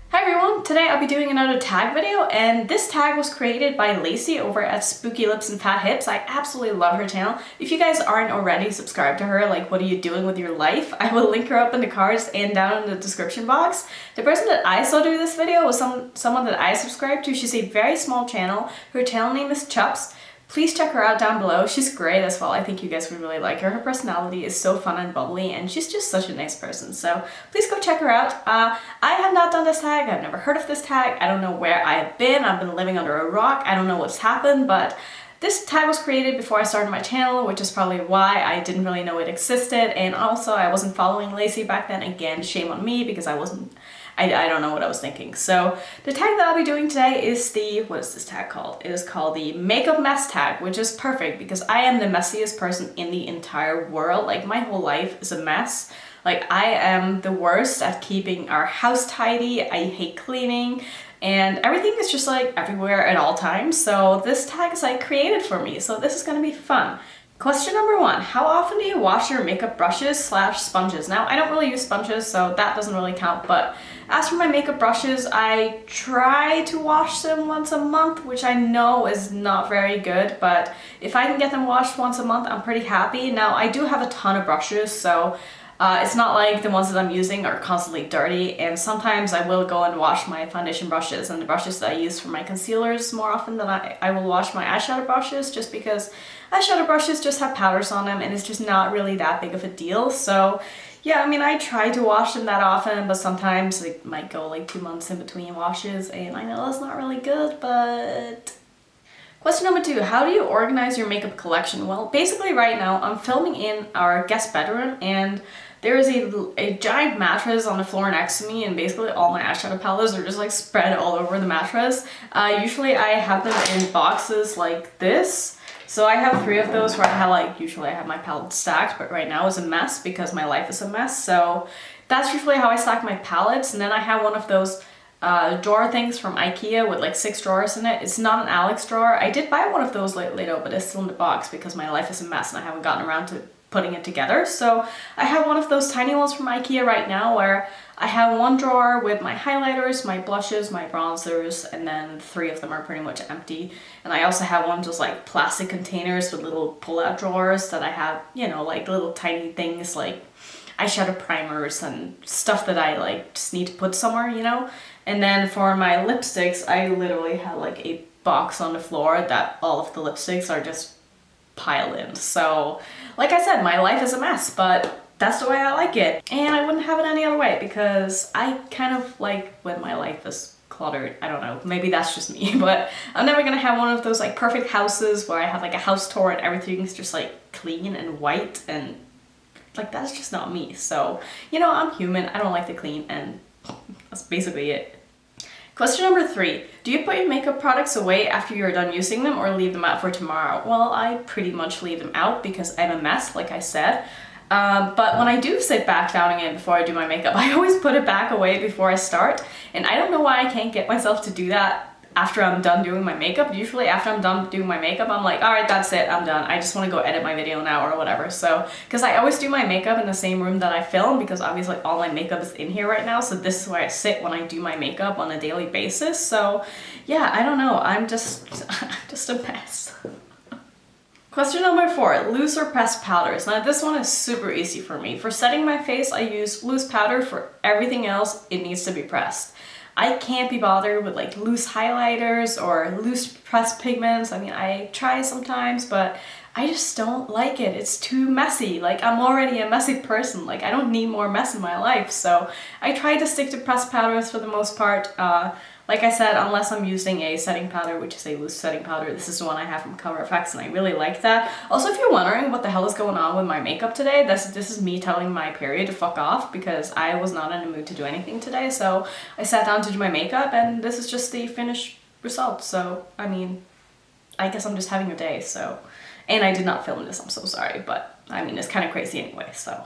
Hi everyone, today I'll be doing another tag video, and this tag was created by Lacey over at Spooky Lips and Fat Hips. I absolutely love her channel. If you guys aren't already subscribed to her, like, what are you doing with your life? I will link her up in the cards and down in the description box. The person that I saw do this video was someone that I subscribed to. She's a very small channel. Her channel name is Chups. Please check her out down below. She's great as well. I think you guys would really like her. Her personality is so fun and bubbly, and she's just such a nice person. So please go check her out. I have not done this tag. I've never heard of this tag. I don't know where I have been. I've been living under a rock. I don't know what's happened, but this tag was created before I started my channel, which is probably why I didn't really know it existed. And also I wasn't following Lacey back then. Again, shame on me because I don't know what I was thinking. So the tag that I'll be doing today is what is this tag called? It is called the makeup mess tag, which is perfect because I am the messiest person in the entire world. Like, my whole life is a mess. Like, I am the worst at keeping our house tidy. I hate cleaning, and everything is just like everywhere at all times. So this tag is like created for me. So this is gonna be fun. Question number 1, how often do you wash your makeup brushes / sponges? Now, I don't really use sponges, so that doesn't really count, but as for my makeup brushes, I try to wash them once a month, which I know is not very good, but if I can get them washed once a month, I'm pretty happy. Now, I do have a ton of brushes, so it's not like the ones that I'm using are constantly dirty, and sometimes I will go and wash my foundation brushes and the brushes that I use for my concealers more often than I will wash my eyeshadow brushes, just because eyeshadow brushes just have powders on them and it's just not really that big of a deal. So yeah, I mean, I try to wash them that often, but sometimes it might go like 2 months in between washes, and I know that's not really good, but... Question number 2, how do you organize your makeup collection? Well, basically right now I'm filming in our guest bedroom, and there is a giant mattress on the floor next to me, and basically all my eyeshadow palettes are just like spread all over the mattress. Usually I have them in boxes like this. So I have 3 of those where I have usually I have my palettes stacked, but right now it's a mess because my life is a mess. So that's usually how I stack my palettes. And then I have one of those drawer things from IKEA with like 6 drawers in it. It's not an Alex drawer. I did buy one of those lately though, but it's still in the box because my life is a mess and I haven't gotten around to putting it together. So I have one of those tiny ones from IKEA right now where I have one drawer with my highlighters, my blushes, my bronzers, and then 3 of them are pretty much empty. And I also have one of those like plastic containers with little pull-out drawers that I have, you know, like little tiny things like eyeshadow primers and stuff that I like just need to put somewhere, you know. And then for my lipsticks, I literally have like a box on the floor that all of the lipsticks are just piled in. So like I said, my life is a mess, but that's the way I like it. And I wouldn't have it any other way because I kind of like when my life is cluttered. I don't know, maybe that's just me, but I'm never gonna have one of those like perfect houses where I have like a house tour and everything's just like clean and white, and like that's just not me. So, you know, I'm human, I don't like to clean, and that's basically it. Question number 3, do you put your makeup products away after you're done using them or leave them out for tomorrow? Well, I pretty much leave them out because I'm a mess, like I said. But when I do sit back down again before I do my makeup, I always put it back away before I start. And I don't know why I can't get myself to do that after I'm done doing my makeup. Usually after I'm done doing my makeup, I'm like, all right, that's it, I'm done. I just want to go edit my video now or whatever. So, because I always do my makeup in the same room that I film, because obviously all my makeup is in here right now. So this is where I sit when I do my makeup on a daily basis. So yeah, I don't know, I'm just a mess. Question number 4, loose or pressed powders. Now this one is super easy for me. For setting my face, I use loose powder. For everything else, it needs to be pressed. I can't be bothered with like loose highlighters or loose pressed pigments. I mean, I try sometimes, but I just don't like it. It's too messy. Like, I'm already a messy person. Like, I don't need more mess in my life. So I try to stick to pressed powders for the most part. Like I said, unless I'm using a setting powder, which is a loose setting powder. This is the one I have from Cover FX, and I really like that. Also, if you're wondering what the hell is going on with my makeup today, this is me telling my period to fuck off because I was not in the mood to do anything today. So I sat down to do my makeup, and this is just the finished result. So, I mean, I guess I'm just having a day, so... And I did not film this, I'm so sorry, but I mean, it's kind of crazy anyway, so...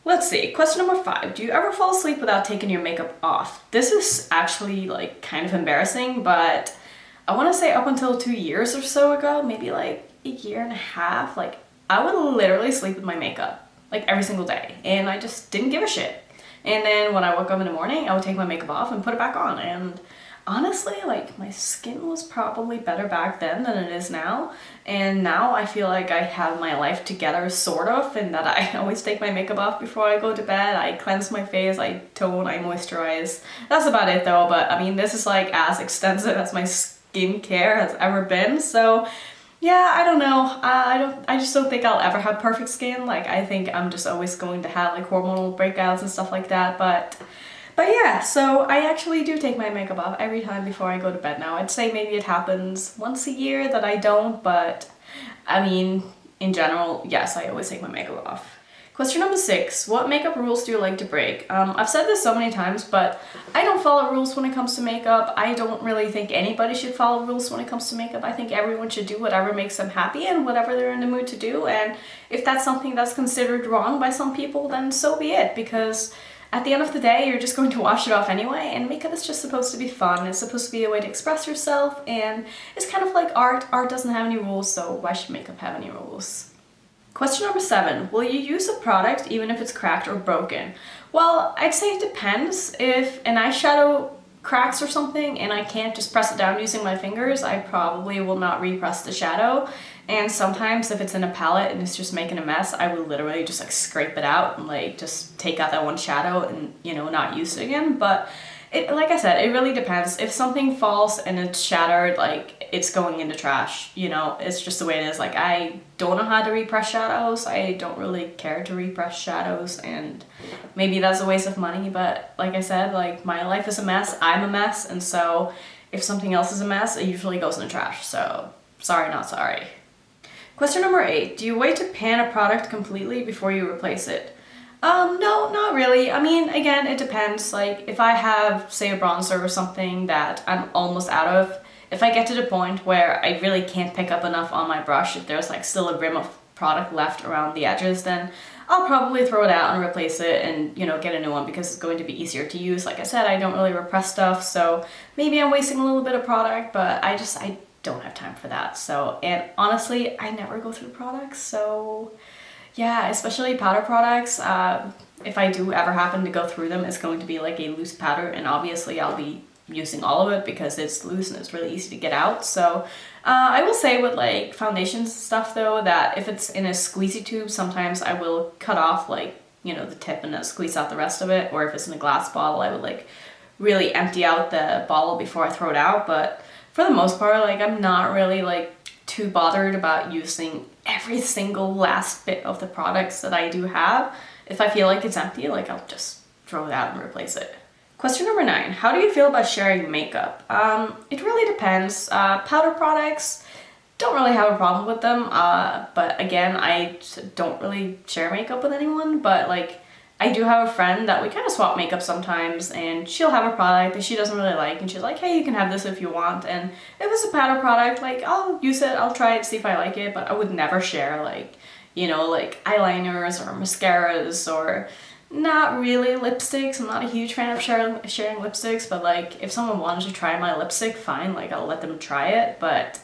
Let's see, question number 5. Do you ever fall asleep without taking your makeup off? This is actually like kind of embarrassing, but I want to say up until 2 years or so ago, maybe like a year and a half, like I would literally sleep with my makeup like every single day, and I just didn't give a shit. And then when I woke up in the morning, I would take my makeup off and put it back on. And honestly, like, my skin was probably better back then than it is now. And now I feel like I have my life together, sort of, in that I always take my makeup off before I go to bed. I cleanse my face, I tone, I moisturize. That's about it though, but I mean, this is like as extensive as my skincare has ever been. So yeah, I don't know. I just don't think I'll ever have perfect skin. Like, I think I'm just always going to have like hormonal breakouts and stuff like that, but yeah, so I actually do take my makeup off every time before I go to bed now. I'd say maybe it happens once a year that I don't, but I mean, in general, yes, I always take my makeup off. Question number 6, what makeup rules do you like to break? I've said this so many times, but I don't follow rules when it comes to makeup. I don't really think anybody should follow rules when it comes to makeup. I think everyone should do whatever makes them happy and whatever they're in the mood to do. And if that's something that's considered wrong by some people, then so be it, because at the end of the day, you're just going to wash it off anyway, and makeup is just supposed to be fun. It's supposed to be a way to express yourself, and it's kind of like art. Art doesn't have any rules, so why should makeup have any rules? Question number 7, will you use a product even if it's cracked or broken? Well, I'd say it depends. If an eyeshadow cracks or something and I can't just press it down using my fingers, I probably will not repress the shadow. And sometimes if it's in a palette and it's just making a mess, I will literally just like scrape it out and like just take out that one shadow and, you know, not use it again. But it, like I said, it really depends. If something falls and it's shattered, like, it's going into trash, you know, it's just the way it is. Like, I don't know how to repress shadows. I don't really care to repress shadows, and maybe that's a waste of money, but like I said, like, my life is a mess, I'm a mess, and so if something else is a mess, it usually goes in the trash, so sorry, not sorry. Question number 8, do you wait to pan a product completely before you replace it? No, not really. I mean, again, it depends. Like, if I have, say, a bronzer or something that I'm almost out of, if I get to the point where I really can't pick up enough on my brush, if there's like still a rim of product left around the edges, then I'll probably throw it out and replace it and, you know, get a new one because it's going to be easier to use. Like I said, I don't really repress stuff, so maybe I'm wasting a little bit of product, but I don't have time for that. So, and honestly, I never go through products, so yeah, especially powder products. If I do ever happen to go through them, it's going to be like a loose powder, and obviously I'll be using all of it because it's loose and it's really easy to get out. So I will say with like foundations and stuff though, that if it's in a squeezy tube, sometimes I will cut off like, you know, the tip and then squeeze out the rest of it. Or if it's in a glass bottle, I would like really empty out the bottle before I throw it out. But for the most part, like, I'm not really like too bothered about using every single last bit of the products that I do have. If I feel like it's empty, like, I'll just throw it out and replace it. Question number 9, how do you feel about sharing makeup? It really depends. Powder products, don't really have a problem with them, but again, I don't really share makeup with anyone, but like, I do have a friend that we kind of swap makeup sometimes, and she'll have a product that she doesn't really like, and she's like, hey, you can have this if you want, and if it's a powder product, like, I'll use it, I'll try it, see if I like it, but I would never share, like, you know, like eyeliners or mascaras, or not really lipsticks. I'm not a huge fan of sharing lipsticks, but like, if someone wanted to try my lipstick, fine, like, I'll let them try it, but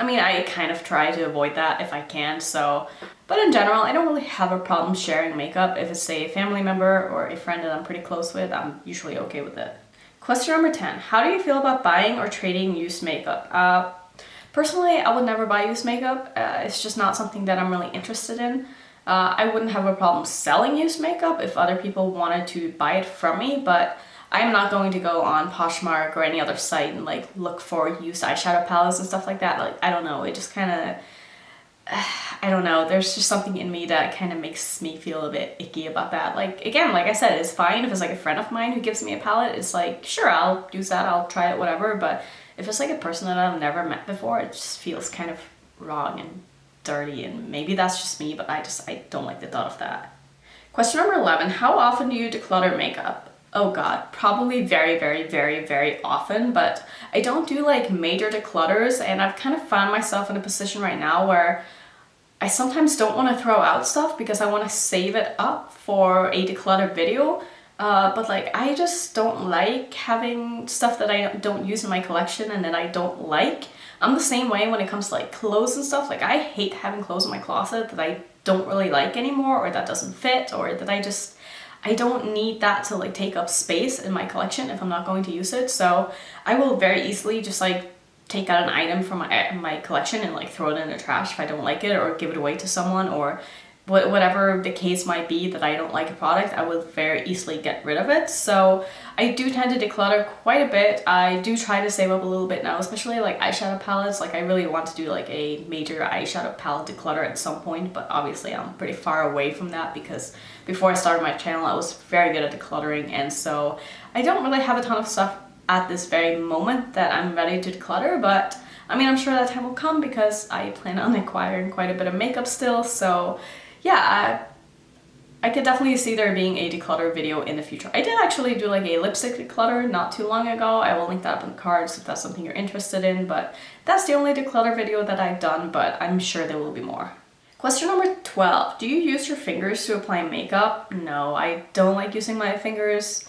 I mean, I kind of try to avoid that if I can, so. But in general, I don't really have a problem sharing makeup. If it's, say, a family member or a friend that I'm pretty close with, I'm usually okay with it. Question number 10, how do you feel about buying or trading used makeup? Personally, I would never buy used makeup. It's just not something that I'm really interested in. I wouldn't have a problem selling used makeup if other people wanted to buy it from me, but I'm not going to go on Poshmark or any other site and like look for used eyeshadow palettes and stuff like that. Like, I don't know, it just kind of, I don't know, there's just something in me that kind of makes me feel a bit icky about that. Like, again, like I said, it's fine if it's like a friend of mine who gives me a palette. It's like, sure, I'll use that, I'll try it, whatever. But if it's like a person that I've never met before, it just feels kind of wrong and dirty, and maybe that's just me, but I don't like the thought of that. Question number 11, how often do you declutter makeup? Oh god, probably very, very, very, very often, but I don't do like major declutters, and I've kind of found myself in a position right now where I sometimes don't want to throw out stuff because I want to save it up for a declutter video, but like, I just don't like having stuff that I don't use in my collection and that I don't like. I'm the same way when it comes to like clothes and stuff. Like, I hate having clothes in my closet that I don't really like anymore, or that doesn't fit, or that I don't need that to like take up space in my collection if I'm not going to use it. So I will very easily just like take out an item from my collection and like throw it in the trash if I don't like it, or give it away to someone, or whatever the case might be that I don't like a product, I will very easily get rid of it. So I do tend to declutter quite a bit. I do try to save up a little bit now, especially like eyeshadow palettes. Like I really want to do like a major eyeshadow palette declutter at some point, but obviously I'm pretty far away from that because before I started my channel I was very good at decluttering, and so I don't really have a ton of stuff at this very moment that I'm ready to declutter. But I mean, I'm sure that time will come because I plan on acquiring quite a bit of makeup still. So yeah, I could definitely see there being a declutter video in the future. I did actually do like a lipstick declutter not too long ago. I will link that up in the cards if that's something you're interested in, but that's the only declutter video that I've done, but I'm sure there will be more. Question number 12. Do you use your fingers to apply makeup? No, I don't like using my fingers.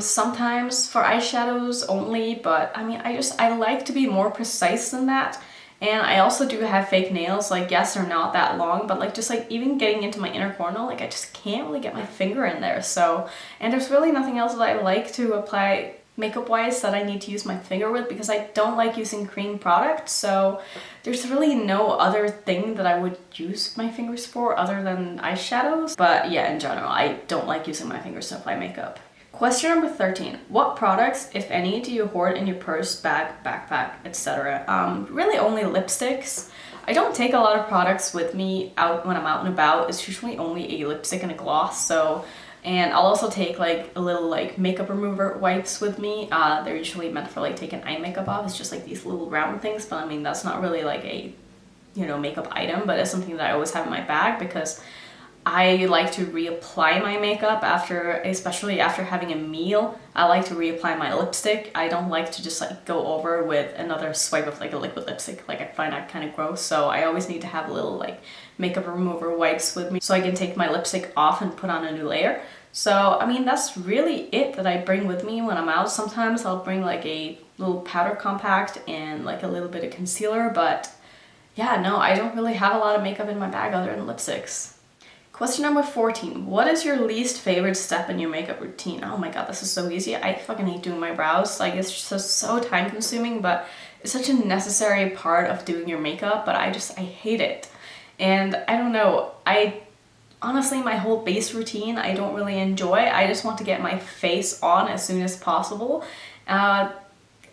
Sometimes for eyeshadows only, but I mean, I like to be more precise than that. And I also do have fake nails. Like, yes, they're not that long, but like just like even getting into my inner corner, like I just can't really get my finger in there. So, and there's really nothing else that I like to apply makeup wise that I need to use my finger with, because I don't like using cream products. So there's really no other thing that I would use my fingers for other than eyeshadows. But yeah, in general, I don't like using my fingers to apply makeup. Question number 13. What products, if any, do you hoard in your purse, bag, backpack, etc.? Really only lipsticks. I don't take a lot of products with me out when I'm out and about. It's usually only a lipstick and a gloss. So, and I'll also take like a little like makeup remover wipes with me. They're usually meant for like taking eye makeup off. It's just like these little round things, but I mean, that's not really like a, you know, makeup item, but it's something that I always have in my bag because I like to reapply my makeup after, especially after having a meal. I like to reapply my lipstick. I don't like to just like go over with another swipe of like a liquid lipstick. Like I find that kind of gross. So I always need to have a little like makeup remover wipes with me so I can take my lipstick off and put on a new layer. So I mean, that's really it that I bring with me when I'm out. Sometimes I'll bring like a little powder compact and like a little bit of concealer, but yeah, no, I don't really have a lot of makeup in my bag other than lipsticks. Question number 14. What is your least favorite step in your makeup routine? Oh my god, this is so easy. I fucking hate doing my brows. Like, it's just so time consuming, but it's such a necessary part of doing your makeup, but I hate it. And I don't know, honestly, my whole base routine, I don't really enjoy. I just want to get my face on as soon as possible.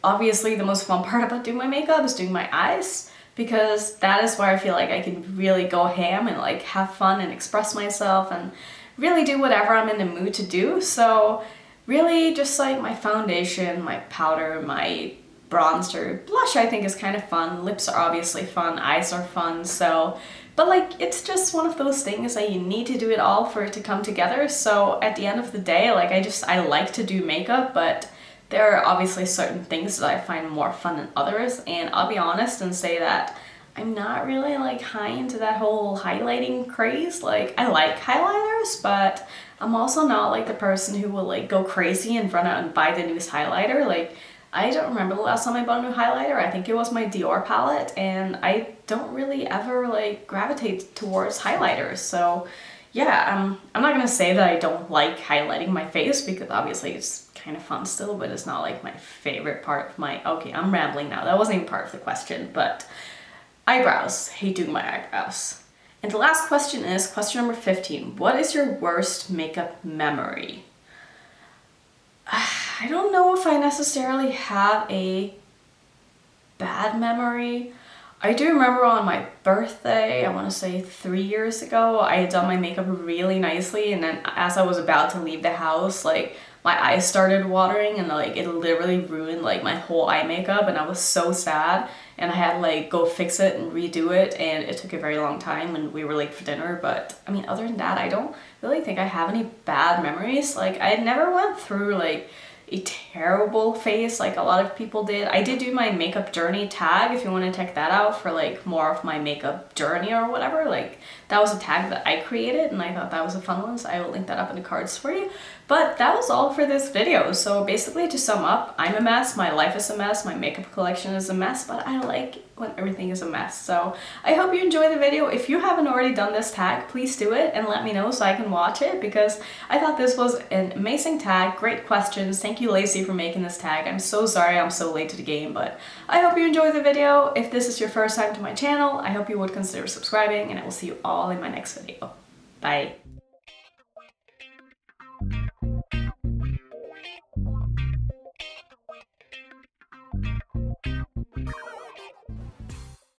Obviously, the most fun part about doing my makeup is doing my eyes, because that is where I feel like I can really go ham and like have fun and express myself and really do whatever I'm in the mood to do. So really just like my foundation, my powder, my bronzer, blush I think is kind of fun. Lips are obviously fun, eyes are fun. So, but like it's just one of those things that you need to do it all for it to come together. So at the end of the day, like I like to do makeup, but there are obviously certain things that I find more fun than others, and I'll be honest and say that I'm not really like high into that whole highlighting craze. Like I like highlighters, but I'm also not like the person who will like go crazy and run out and buy the newest highlighter. Like I don't remember the last time I bought a new highlighter. I think it was my Dior palette, and I don't really ever like gravitate towards highlighters. So yeah, I'm not gonna say that I don't like highlighting my face, because obviously it's kind of fun still, but it's not like my favorite part of my, okay, I'm rambling now. That wasn't even part of the question, but eyebrows. Hate doing my eyebrows. And the last question is question number 15. What is your worst makeup memory? I don't know if I necessarily have a bad memory. I do remember on my birthday, I want to say 3 years ago, I had done my makeup really nicely, and then as I was about to leave the house, like my eyes started watering, and like it literally ruined like my whole eye makeup, and I was so sad, and I had to like go fix it and redo it, and it took a very long time and we were late for dinner. But I mean, other than that, I don't really think I have any bad memories. Like I never went through like a terrible phase like a lot of people did. I did do my makeup journey tag, if you want to check that out for like more of my makeup journey or whatever. Like that was a tag that I created, and I thought that was a fun one, so I will link that up in the cards for you. But that was all for this video. So basically, to sum up, I'm a mess, my life is a mess, my makeup collection is a mess, but I like when everything is a mess. So I hope you enjoy the video. If you haven't already done this tag, please do it and let me know so I can watch it, because I thought this was an amazing tag. Great questions. Thank you, Lacey, for making this tag. I'm so sorry I'm so late to the game, but I hope you enjoy the video. If this is your first time to my channel, I hope you would consider subscribing, and I will see you all in my next video. Bye.